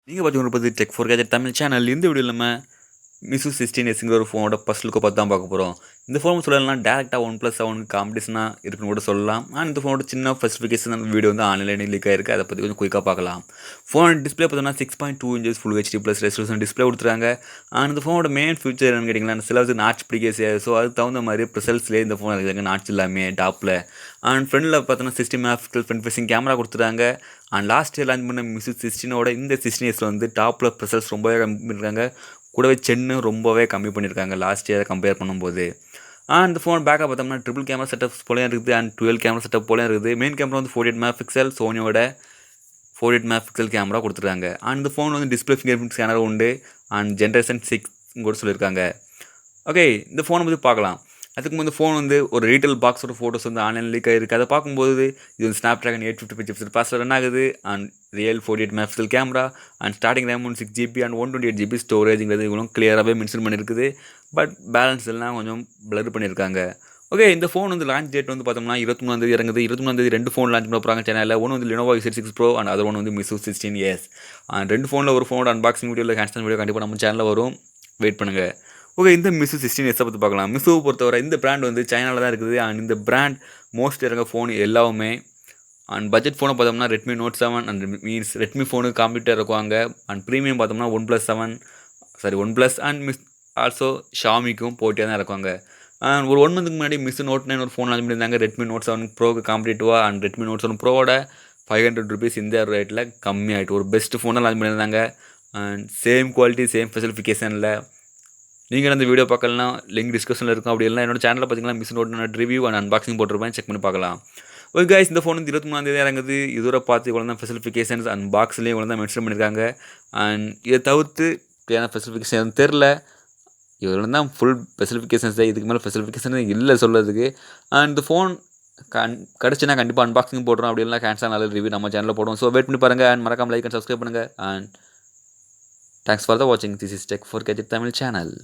நீங்கள் பார்த்து tech four gadget Tamil channel. இந்த வீடியோவில் நம்ம மிசு 16 ஒரு ஃபோனோட ஃபர்ஸ்ட் லுக்கை பார்த்து தான் பார்க்க போகிறோம். இந்த ஃபோன் சொல்லலாம் டேரெக்டாக OnePlus 7 காம்படிஷனாக இருக்குன்னு கூட சொல்லலாம். ஆனால் இந்த ஃபோனோட சின்ன ஸ்பெசிஃபிகேஷன் அந்த வீடியோ வந்து ஆன்லைனில் லீக் ஆகிருக்கு. அதை பற்றி கொஞ்சம் குயிக்காக பார்க்கலாம். ஃபோன் டிஸ்பிளே பார்த்தோம்னா 6.2 inches full HD plus resolution display கொடுத்துருக்காங்க. ஆனால் இந்த ஃபோனோட மெயின் ஃபியூச்சர் என்னன்னு கேட்டிங்கன்னா சில நாட்ச் பிடிக்க ஸோ அதுக்கு தகுந்த மாதிரி ப்ரிசல்ஸ்லேயே இந்த ஃபோன் இருக்குதுங்க. நாட்ச் எல்லாமே டாப்பில் அண்ட் ஃப்ரண்டில் பார்த்தோன்னா 60 MP ஃப்ரண்ட் ஃபேசிங் கேமரா கொடுத்துருக்காங்க. அண்ட் லாஸ்ட் இயர் லான்ச் பண்ண மிசு 16ஓட இந்த 16s வந்து டாப்பில் ப்ரிசல்ஸ் ரொம்பவே கம்மி பண்ணியிருக்காங்க. கூடவே சென்னு ரொம்பவே கம்மி பண்ணியிருக்காங்க லாஸ்ட் இயரை கம்பேர் பண்ணும்போது. இந்த ஃபோன் பேக்கப் பார்த்தோம்னா ட்ரிபிள் கேமரா செட்டப் போலேயும் இருக்குது அண்ட் 12 கேமரா செட்டப் போலேயும் இருக்குது. மெயின் கேமரா வந்து 48 MP சோனியோட 48 MP கேமரா கொடுத்துருக்காங்க. அண்ட் இந்த ஃபோன் வந்து டிஸ்பிளே ஃபிங்கர் பிரிண்ட் ஸ்கேனர் உண்டு அண்ட் ஜென்ரேஷன் 6 கூட சொல்லியிருக்காங்க. ஓகே, இந்த ஃபோனை பற்றி பார்க்கலாம். அதுக்கு முந்தைய ஃபோன் வந்து ஒரு ரீட்டைல் பாக்ஸோட ஃபோட்டோஸ் வந்து ஆன்லைன் லீக் ஆகிருக்கு. அதை பார்க்கும்போது இது வந்து Snapdragon 855 சிப்செட் ப்ராசஸர் ரன் ஆகுது and real 48 MP camera and starting RAM 6GB and 128GB ஸ்டோரேஜுங்கிறது இவங்களும் கிளியராகவே மென்ஷன் பண்ணியிருக்குது. பட் பேலன்ஸ் எல்லாம் கொஞ்சம் பிளர் பண்ணியிருக்காங்க. ஓகே, இந்த ஃபோன் வந்து லான்ச் டேட் வந்து பார்த்தோம்னா 23 இறங்குது. 23 2 ஃபோன் லான்ச் பண்ண போகிறாங்க சேனலில். ஒன்று வந்து Lenovo Z6 Pro and other ஒன்று வந்து மிசு 16s. அண்ட் 2 ஃபோனில் ஒரு ஃபோனோட அன்பாக்சிங் வீடியோவில் ஹேண்ட்ஸ் வீடியோ கண்டிப்பாக நம்ம சேனலில் வரும். வெயிட் பண்ணுங்கள். ஓகே, இந்த மிசு 16s பற்றி பார்க்கலாம். மிசுவை பொறுத்தவரை இந்த பிராண்ட் வந்து சைனாவில் தான் இருக்குது. அண்ட் இந்த பிராண்ட் மோஸ்ட் இறங்க ஃபோன் எல்லாமே அண்ட் பட்ஜெட் ஃபோனை பார்த்தோம்னா Redmi Note 7 and Redmi phone competitor இருக்குவாங்க. அண்ட் ப்ரீமியம் பார்த்தோம்னா OnePlus அண்ட் ஆல்சோ ஷாமிக்கும் போட்டியாக தான் இருக்குவாங்க. அண்ட் ஒரு 1 மந்த்துக்கு முன்னாடி மிசு Note 9 ஒரு ஃபோன் லான்ச் பண்ணியிருந்தாங்க. Redmi Note 7 ப்ரோக்கு காம்படிட்டிவாக அண்ட் Redmi Note 7 ப்ரோவோட ₹500 இந்த ரேட்டில் கம்மியாகிட்டு ஒரு பெஸ்ட் ஃபோனாக லான்ச் பண்ணியிருந்தாங்க. அண்ட் சேம் குவாலிட்டி சேம் ஸ்பெசிஃபிகேஷனில். நீங்கள் அந்த வீடியோ பார்க்கலாம், லிங்க் டிஸ்கிரிப்ஷனில் இருக்கும். அப்படி இல்லை என்னோட சேனலில் பார்த்தீங்கன்னா மிசு Note 9 ரிவ்யூ அண்ட் அன்பாக்சிங் போட்டிருப்பேன், செக் பண்ணி பார்க்கலாம். ஓகே கைஸ், இந்த ஃபோன் வந்து 23 இறங்குது. இதோட பார்த்து இவ்வளோ தான் ஸ்பெசிஃபிகேஷன்ஸ் அண்ட் பாக்ஸ்லேயும் இவ்வளோ தான் மென்ஷன் பண்ணியிருக்காங்க. அண்ட் இதை தவிர்த்து ஏன்னா ஸ்பெசிஃபிகேஷன் தெரில, இவ்வளோ தான் ஃபுல் ஸ்பெசிஃபிகேஷன்ஸ் தான். இதுக்கு மேலே ஸ்பெசிஃபிகேஷன் இல்லை சொல்கிறதுக்கு. அண்ட் இந்த ஃபோன் கிடச்சுன்னா கண்டிப்பாக அன்பாக்சிங் போடுறோம். அப்படி இல்லை ஹேண்ட்ஸாக நல்ல ரிவ்யூ நம்ம சேனலில் போடுவோம். ஸோ வெயிட் பண்ணி பாருங்கள் அண்ட் மறக்காம லைக் அண்ட் சப்ஸ்கிரைப் பண்ணுங்கள். அண்ட் தேங்க்ஸ் ஃபார் த வாட்சிங். This is tech four gadget Tamil channel.